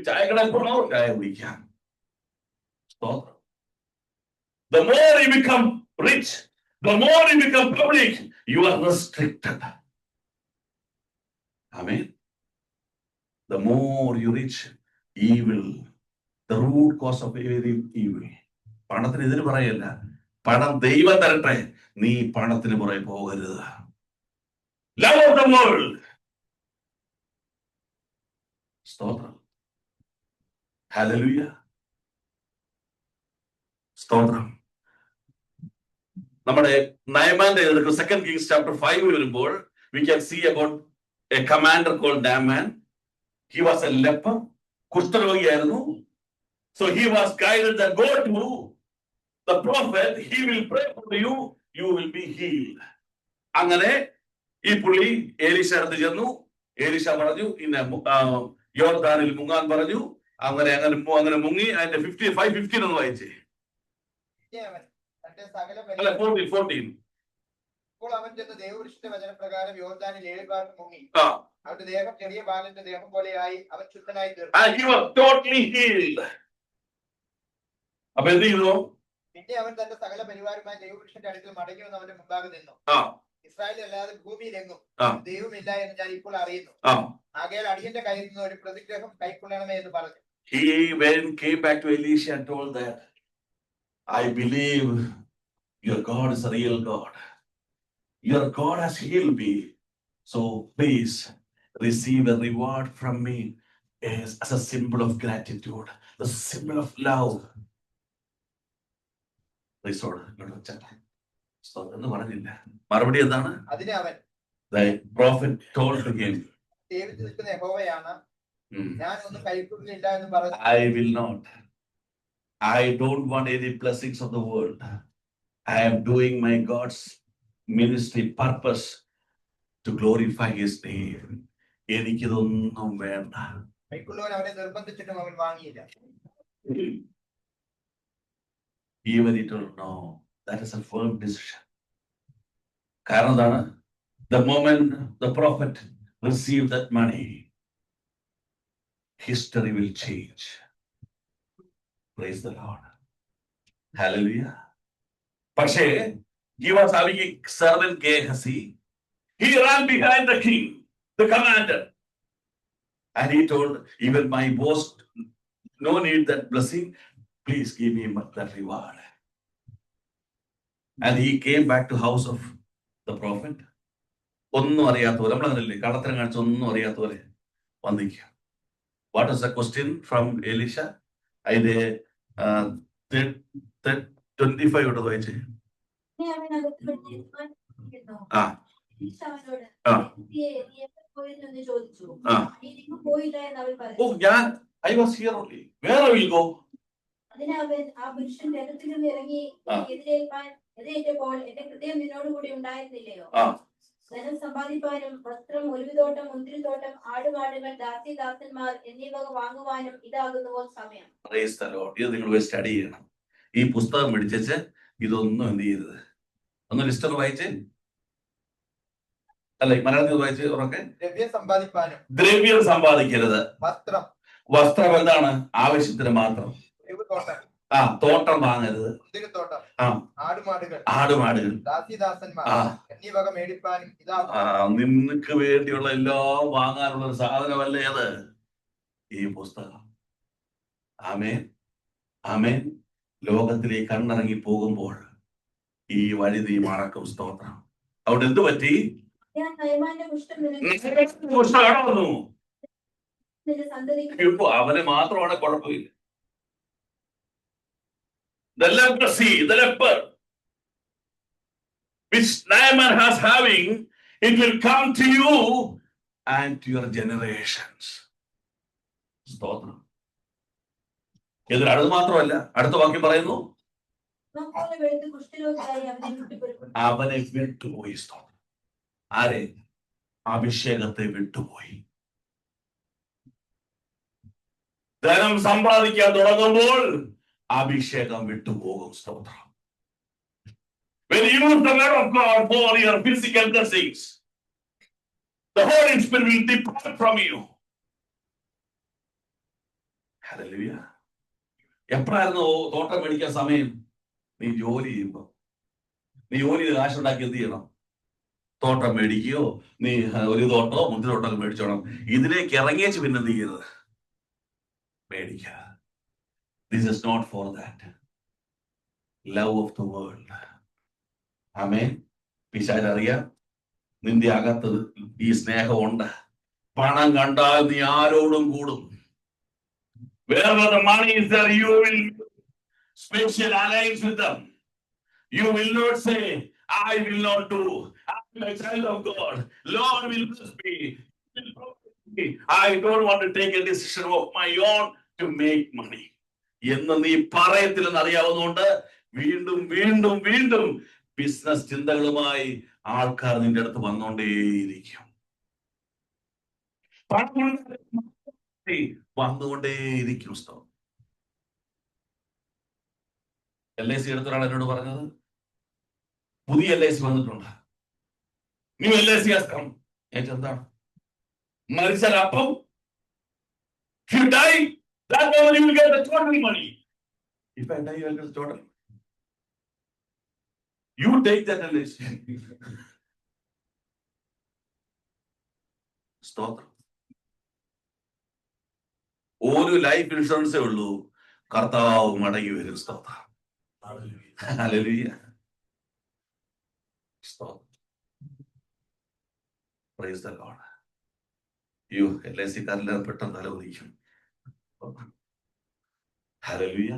ചായക്കടയിൽ പോകണോ, ചായ കുടിക്കാം. സ്തോത്രം. The more you become rich, the more you become public, you are restricted. Amen. The more you reach, evil, the root cause of every evil. പണത്തിന് എതിര് പറയല്ല, പണം ദൈവം തരട്ടെ, നീ പണത്തിന് പുറകെ പോകരുത്. Love of the world. സ്തോത്രം. ഹല്ലേലൂയ. സ്തോത്രം. നമ്മുടെ നയമാന്റെ സെക്കൻഡ് കിങ്സ് ചാപ്റ്റർ 5 വരുമ്പോൾ we can see about a commander called Naaman. He was a leper. കുഷ്ഠരോഗിയായിരുന്നു. So he was guided that go to the prophet, he will pray for you, you will be healed. അങ്ങനെ ഈ പുള്ളി ഏലീശ അടുത്ത് ചെന്നു. ഏലീശ പറഞ്ഞു ഇന്ന യോർദാനിൽ മുങ്ങാൻ പറഞ്ഞു. അങ്ങനെ മുങ്ങി. അതിന്റെ 15 ഒന്ന് വായിച്ചേ. പിന്നെ അവൻ തന്റെ സകല അല്ല 14. ഇപ്പോൾ അവൻ ചെന്ന് ദൈവപുരുഷന്റെ വചനപ്രകാരം യോർദാനിൽ 7 പ്രാവശ്യം മുങ്ങി. അവന്റെ ദേഹം ചെറിയ ബാലന്റെ ദേഹം പോലെയായി. അവൻ ശുദ്ധനായി തീർന്നു. And he was totally healed. അപ്പൊ എന്ത് ചെയ്തു? പിന്നെ അവൻ തന്റെ സകല പരിവാരമായി ദൈവപുരുഷന്റെ അടുക്കൽ മടങ്ങി വന്ന് അവന്റെ മുമ്പാകെ നിന്നു. ഇസ്രായേലിൽ അല്ലാതെ ഭൂമിയിലെങ്ങും ദൈവമില്ല എന്ന് ഞാൻ ഇപ്പോൾ അറിയുന്നു. ആകയാൽ അടിയന്റെ കയ്യിൽ നിന്ന് ഒരു പ്രതിഗ്രഹം കൈക്കൊള്ളണമേ എന്ന് പറഞ്ഞു. He came back to Elisha and told that I believe your God is a real God. Your God has healed me. So please receive a reward from me as a symbol of gratitude, a symbol of love. എന്ന് പറഞ്ഞില്ല. മറുപടി എന്താണ്? അതിനെ അവൻ The prophet told to him, ദൈവത്തിൽ നിൽക്കുന്ന യഹോവയാണ്, ഞാൻ ഒന്നും കൈക്കൊള്ളില്ല എന്ന് പറഞ്ഞു. I will not. I don't want any blessings of the world. I am doing my God's ministry purpose to glorify his name. എനിക്കിതൊന്നും വേണ്ട. കൈക്കൊള്ളുവാൻ അവനെ നിർബന്ധിച്ചിട്ടും അവൻ വാങ്ങിയില്ല. Even he told no, that is a firm decision. കാരണം എന്താണ്? The moment the prophet received that money, history will change. Praise the Lord. Hallelujah. പക്ഷേ he was having a servant Gehazi. He ran behind the king, the commander, and he told, even my boss no need that blessing, please give me that reward. And he came back to house of the prophet. ഒന്നും അറിയാത്തവരെ, നമ്മളങ്ങനല്ലേ, കടത്തരം കാണിച്ച ഒന്നും അറിയാത്തവരെ വന്നിക്കുക. What is the question from Elisha? അതിന്റെ 25 തൊട്ട് വായിച്ചേ. I was here only. Where I will go? അതിനവൻ ആ പുരുഷൻ രഥത്തിൽ നിന്ന് ഇറങ്ങി എതിരേറ്റപ്പോൾ എന്റെ ഹൃദയം നിന്നോട് കൂടി ഉണ്ടായിരുന്നില്ലയോ? ധനം സമ്പാദിപ്പാനും വസ്ത്രം, ഒലിവുതോട്ടം, മുന്തിരിത്തോട്ടം, ആടുമാടുകൾ, ദാസിദാസന്മാർ എന്നിവ വാങ്ങുവാനും ഇതാകുന്നുവോ സമയം? ഇത് നിങ്ങൾ പോയി സ്റ്റഡി ചെയ്യണം. ഈ പുസ്തകം മേടിച്ച് ഇതൊന്നും എന്ത് ചെയ്യരുത്. ഒന്ന് ലിസ്റ്റ് വായിച്ചേ. അല്ല, മലയാളത്തിൽ വായിച്ച് ഉറക്കെ. ദ്രവ്യം സമ്പാദിക്കരുത്. വസ്ത്രം എന്താണ്? ആവശ്യത്തിന് മാത്രം. തോട്ടം വാങ്ങരുത്. ആടുമാടുകൾ, നിനക്ക് വേണ്ടിയുള്ള എല്ലാം വാങ്ങാനുള്ള ഒരു സാധനമല്ലേ അത് ഈ പുസ്തകം. ആമേൻ, ആമേൻ. ലോകത്തിലേക്ക് കണ്ണിറങ്ങി പോകുമ്പോൾ ഈ വഴി നീ മറക്കും. സ്തോത്രം. അവിടെ എന്ത് പറ്റി? അവന് മാത്രമാണ് കുഴപ്പമില്ല. The leprosy, the leper, which Naaman has having, it will come to you and to your generations. സ്തോത്രം. ഇതിൽ അടുത്ത് മാത്രമല്ല, അടുത്ത വാക്യം പറയുന്നു, അവനെ വിട്ടുപോയി. സ്തോത്രം. ആരെ? അഭിഷേകത്തെ വിട്ടുപോയി. ധനം സമ്പാദിക്കാൻ തുടങ്ങുമ്പോൾ അഭിഷേകം വിട്ടുപോകും. സ്തോത്രം. When you use the word of God for your physical blessings, the Holy Spirit will depart from you. Hallelujah. എപ്പോഴായിരുന്നു തോട്ടം മേടിക്കാൻ സമയം? നീ ജോലി ചെയ്യുമ്പോ. നീ ജോലി ചെയ്ത് കാശുണ്ടാക്കി എന്ത് ചെയ്യണം? തോട്ടം മേടിക്കുകയോ, നീ ഒരു തോട്ടോ മുന്തിരിത്തോട്ടമൊക്കെ മേടിച്ചോണം. ഇതിലേക്ക് ഇറങ്ങിയേച്ച് പിന്നെ എന്ത് ചെയ്യരുത്? മേടിക്കുക. This is not for that. Love of the world. ആമേൻ. പിശാച് അറിയാം നിന്റെ അകത്ത് ഈ സ്നേഹമുണ്ട്. പണം കണ്ടാൽ നീ ആരോടും കൂടും. Wherever the money is there, you will special alliance with them. You will not say, I will not do. I'm a child of God. Lord will bless me. He will provide me. I don't want to take a decision of my own to make money. എന്ന് നീ പറയത്തില്ലെന്ന് അറിയാവുന്നതുകൊണ്ട് വീണ്ടും വീണ്ടും വീണ്ടും business ചിന്തകളുമായി ആൾക്കാർ നിന്റെ അടുത്ത് വന്നുകൊണ്ടേയിരിക്കും. വന്നുകൊണ്ടേയിരിക്കും. LIC എടുത്തൊരാൾ എന്നോട് പറഞ്ഞത്, പുതിയ LIC വന്നിട്ടുണ്ട്, ന്യൂ LIC എന്താണ് മരിച്ചാൽ അപ്പം you die, that moment you will get the total money. If I die, you will get the total. You take that LIC. സ്തോത്രം. ഒരു ലൈഫ് ഇൻഷുറൻസേ ഉള്ളൂ, കർത്താവ് മടങ്ങി വരും. സ്തോത്രം. ഹല്ലേലൂയ. സ്തോത്രം. Praise the Lord. LIC-കാരിലെ പെട്ടെന്ന് തലകുനിക്കും. ഹല്ലേലൂയ.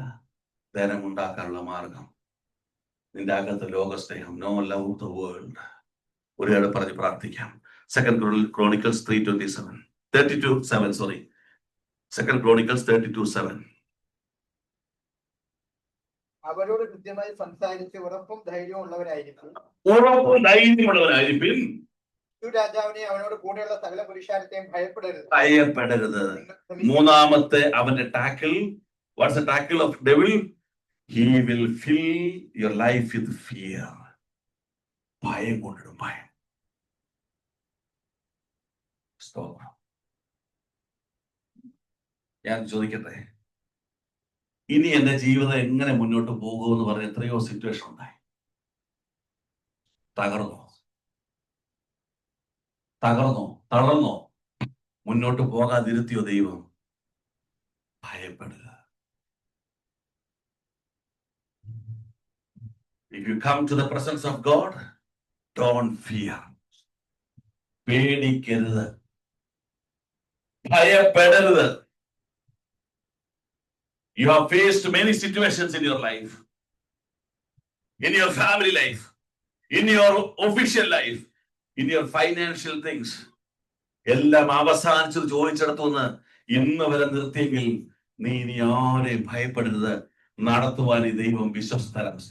ധനം ഉണ്ടാക്കാനുള്ള മാർഗം നിന്റെ അകത്ത് ലോകസ്നേഹം, no love of the world. ഒരാൾ പറഞ്ഞ് പ്രാർത്ഥിക്കാം. 2 Chronicles 32:7. 2 Chronicles 32:7. അവരോട് കൃത്യമായി സംസാരിച്ച് ഉറപ്പും ധൈര്യവും ഉള്ളവരായിരിക്കും. രാജാവിനെ അവനോട് കൂടെയുള്ള സകല പുരുഷാരത്തെയും ഭയപ്പെടരുത്. മൂന്നാമത്തെ അവന്റെ tackle, what's the tackle of devil? He will fill your life with fear. ഭയം കൊണ്ടിടും, ഭയം. ഞാൻ ചോദിക്കട്ടെ, ഇനി എന്റെ ജീവിതം എങ്ങനെ മുന്നോട്ട് പോകുമെന്ന് പറഞ്ഞ എത്രയോ സിറ്റുവേഷൻ ഉണ്ടായി. തളർന്നോ, മുന്നോട്ട് പോകാതിരുത്തിയോ ദൈവം? ഭയപ്പെടുക. If you come to the presence of God, don't fear. പേടിക്കരുത്, ഭയപ്പെടരുത്. You have faced many situations in your life, in your family life, in your official life, in your financial things. എല്ലാം അവസാനിച്ചത് ചോദിച്ചെടുത്തുനിന്ന് ഇന്ന് വരെ നിർത്തിയെങ്കിൽ നീ ഇനി ആരെയും ഭയപ്പെടരുത്. നടത്തുവാൻ ഈ ദൈവം വിശ്വസ്തനാണ്.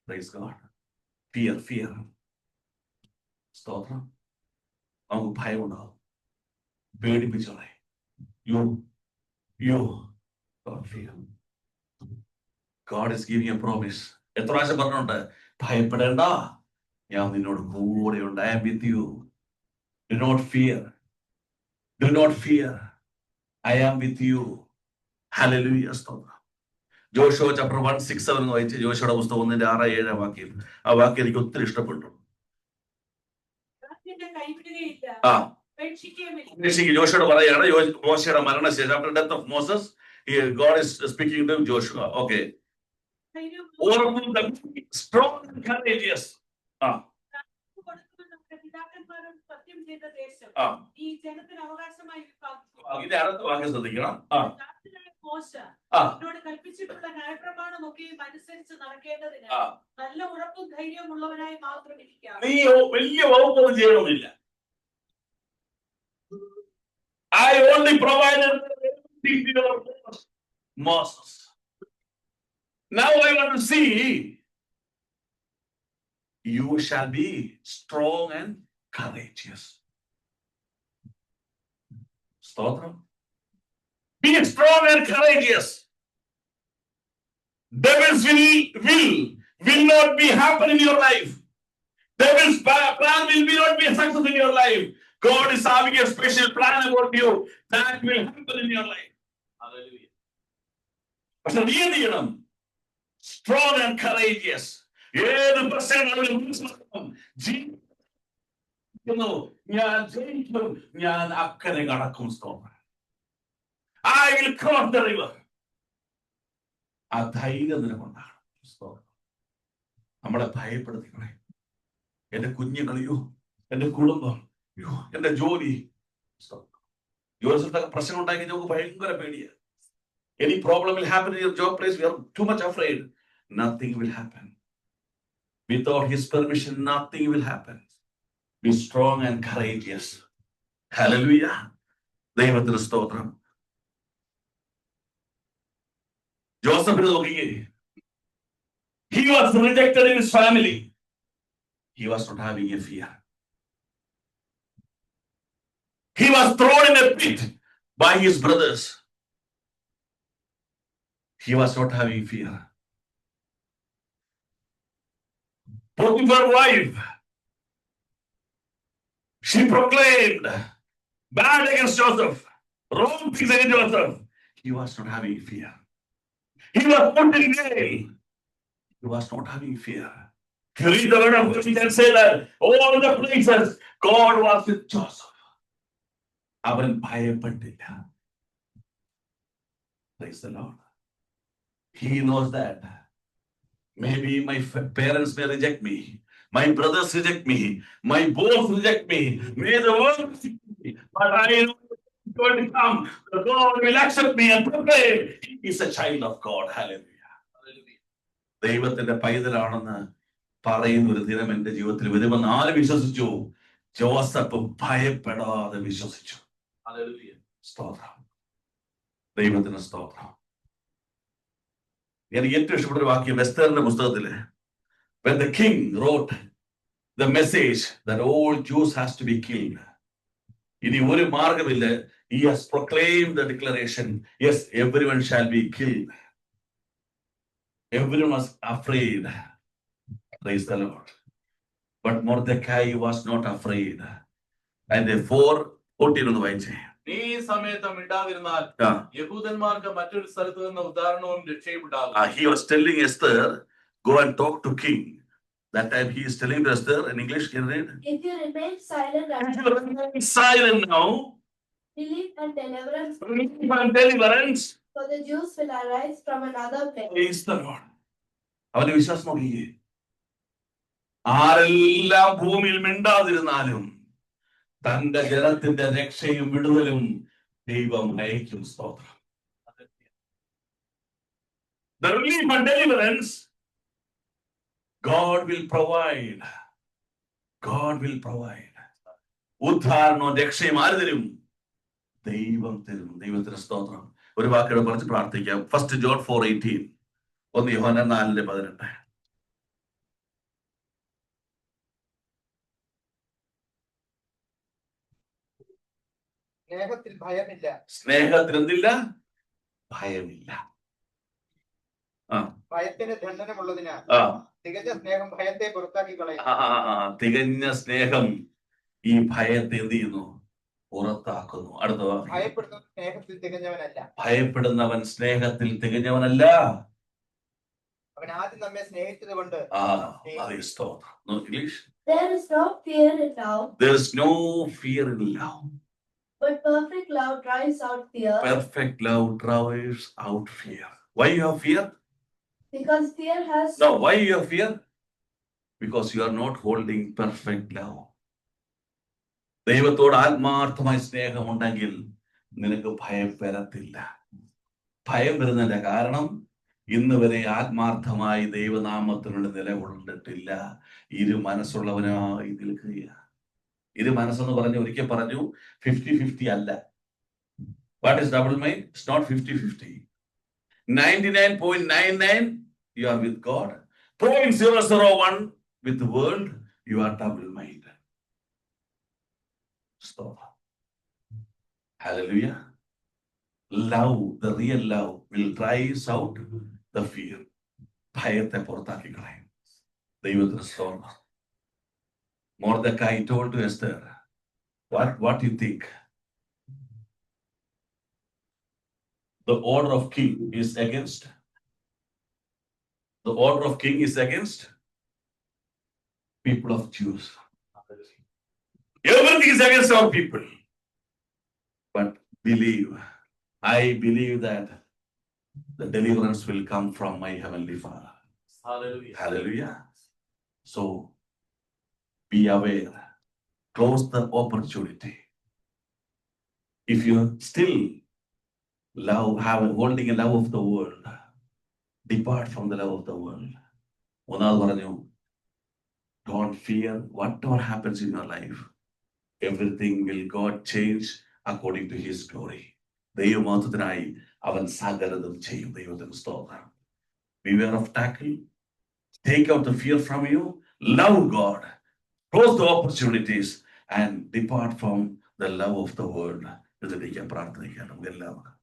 Praise God. Fear. സ്തോത്രം. നമുക്ക് ഭയമുണ്ടാവും, പേടിപ്പിച്ചോളെ. Don't fear. God is giving a promise. എത്ര പ്രാവശ്യം പറഞ്ഞുണ്ട്, ഭയപ്പെടേണ്ട, ഞാൻ നിന്നോട് കൂടെയുണ്ട്. I am with you. Do not fear. I am with you. Hallelujah. സ്തോത്രം. ജോഷുവ ചാപ്റ്റർ 1:6-7 എന്ന് വായിച്ച്, ജോഷുവയുടെ പുസ്തകം 1:6-7 വാക്യം. ആ വാക്യം എനിക്ക് ഒത്തിരി ഇഷ്ടപ്പെട്ടു. ജോഷുവോട് പറയാണ്, മോശയുടെ മരണശേഷം, after death of Moses, God is speaking to Joshua. Okay. Strong and courageous. ഇതിന്റെ അടുത്ത വാക്യം ശ്രദ്ധിക്കണം. കൽപ്പിച്ചിട്ടുള്ള ന്യായപ്രമാണമൊക്കെ അനുസരിച്ച് നടക്കേണ്ടതിന് നല്ല ഉറപ്പും ധൈര്യമുള്ളവനായി മാത്രം ഇരിക്കാം. നീ വലിയ വകുപ്പൊന്നും ചെയ്യണമെന്നില്ല. I only provided Moses. Now I want to see you shall be strong and courageous. Stotram. Be strong and courageous. Devils will not be happen in your life. Devil's plan will not be a success in your life. God is having a special plan about you that will happen in your life. Hallelujah. But the real strong and courageous. ഞാൻ അക്കരെ കടക്കും. I will cross the river. ആ ധൈര്യം നിനക്കൊണ്ടാണ്. നമ്മളെ ഭയപ്പെടുത്തിക്കളെ. എന്റെ കുഞ്ഞുങ്ങളെയോ, എന്റെ കുടുംബം, എന്റെ ജോലി, ജോലിസ്ഥലത്തൊക്കെ പ്രശ്നം ഉണ്ടാക്കി നമുക്ക് ഭയങ്കര പേടിയാണ്. Any problem will happen in your job place, we are too much afraid. Nothing will happen. Without his permission, nothing will happen. Be strong and courageous. Hallelujah. ദൈവത്തിന് സ്തോത്രം. ജോസഫിനെ നോക്കിയേ. He was rejected in his family. He was not having a fear. He was thrown in a pit by his brothers. He was not having fear. Potiphar's wife, she proclaimed bad against Joseph, wrong things against Joseph. He was not having fear. He was put in jail. He was not having fear. If you read the word of God, you can say that all the places God was with Joseph. അവൻ ഭയപ്പെട്ടില്ല. Praise the Lord. He knows that maybe my parents may reject me, my brothers reject me, my boss reject me, may the world reject me, but I know it's going to come. The God will accept me and proclaim he is a child of God. Hallelujah. ദൈവത്തിന്റെ പൈതലാണെന്ന് പറയുന്ന ഒരു ദിനം എന്റെ ജീവിതത്തിൽ വരുമെന്ന് ആര് വിശ്വസിച്ചു? Joseph ഭയപ്പെടാതെ വിശ്വസിച്ചു. ഹല്ലേലൂയ. സ്തോത്രം. ദൈവത്തിന് സ്തോത്രം. എനിക്ക് ഏറ്റവും ഇഷ്ടപ്പെട്ട ഒരു വാക്യം എസ്തേറിന്റെ പുസ്തകത്തില്, when the king wrote the message that all Jews has to be killed, ഇനി ഒരു മാർഗമില്ല, he has proclaimed the declaration, yes, everyone shall be killed. Everyone was afraid. Praise the Lord. But Mordecai was not afraid. And therefore, 14 ഒന്ന് വായിച്ചേ. നീ ഈ സമയത്ത് മിണ്ടാതിരുന്നാൽ യഹൂദന്മാർക്ക് മറ്റൊരു സ്ഥലത്ത് നിന്ന് ഉദാഹരണവും രക്ഷയുണ്ടാകും. He was telling Esther, go and talk to king. That time he is telling to Esther in English, can you read? If you remain silent now, relief and deliverance for the Jews will arise from another place. Praise the Lord. അവന്റെ വിശ്വാസം നോക്കിയേ. ആരെല്ലാം ഭൂമിയിൽ മിണ്ടാതിരുന്നാലും തന്റെ ജനത്തിന്റെ രക്ഷയും വിടുതലും ദൈവം അയക്കും. സ്തോത്രം. The relief and deliverance God will provide. God will provide. ഉദ്ധാരണവും രക്ഷയും ആര് തരും? ദൈവം തരും. ദൈവത്തിന് സ്തോത്രം. ഒരു വാക്കിടെ പറഞ്ഞ് പ്രാർത്ഥിക്കാം. 1 John 4:18. 1 യോഹന്നാൻ 4:18. സ്നേഹത്തിൽ ഭയമില്ല. സ്നേഹത്തിൽ എന്തില്ല? ഭയമില്ല. ഭയത്തിന് ദണ്ഡനമുള്ളതിനാൽ തികഞ്ഞ സ്നേഹം ഭയത്തെ പുറത്താക്കി കളയും. തികഞ്ഞ സ്നേഹം ഈ ഭയത്തെ എന്ത് ചെയ്യുന്നു? പുറത്താക്കുന്നു. അടുത്ത ഭയപ്പെടുന്നവൻ സ്നേഹത്തിൽ തികഞ്ഞവനല്ല. ഭയപ്പെടുന്നവൻ സ്നേഹത്തിൽ തികഞ്ഞവനല്ല. അവൻ ആദ്യം നമ്മെ സ്നേഹിച്ചത് കൊണ്ട്. English. There is no fear in love. There is no fear in love. But perfect love drives out fear. Perfect love drives out fear. Why you have fear? Because fear has. No, why you have fear? Because you are not holding perfect love. ദൈവത്തോട് ആത്മാർത്ഥമായ സ്നേഹം ഉണ്ടെങ്കിൽ നിനക്ക് ഭയം വരത്തില്ല. ഭയം വരുന്നതിന്റെ കാരണം ഇന്ന് വരെ ആത്മാർത്ഥമായി ദൈവനാമത്തിനുള്ള നിലകൊണ്ടിട്ടില്ല. ഇരു മനസ്സുള്ളവനായി നിൽക്കുക. ഇരു മനസ്സെന്ന് പറഞ്ഞ് ഒരിക്കൽ പറഞ്ഞു 50-50 അല്ല. What is double mind? It's not 50-50. 99.99 you are with God. 0.001 with the world, you are double mind. Stop. Hallelujah. Love, the real love, will drive out the fear. ഭയത്തെ പുറത്താക്കി കളയും. ദൈവത്തിന് സ്തോത്രം. Mordecai told to Esther, what do you think? The order of king is against. The order of king is against people of Jews. Everything is against our people. But I believe that the deliverance will come from my heavenly Father. Hallelujah. Hallelujah. So be aware. Close the opportunity. If you're still holding a love of the world, depart from the love of the world. ഒന്നാമത് പറഞ്ഞു, don't fear whatever happens in your life. Everything will God change according to his glory. ദൈവമഹത്വത്തിനായി അവൻ സകലതും ചെയ്യും. ദൈവത്തിന് സ്തോത്രം. Beware of tackle. Take out the fear from you. Love God. Close the opportunities and depart from the love of the world. ഇതിലേക്ക് പ്രാർത്ഥിക്കാം നമുക്ക് എല്ലാവർക്കും.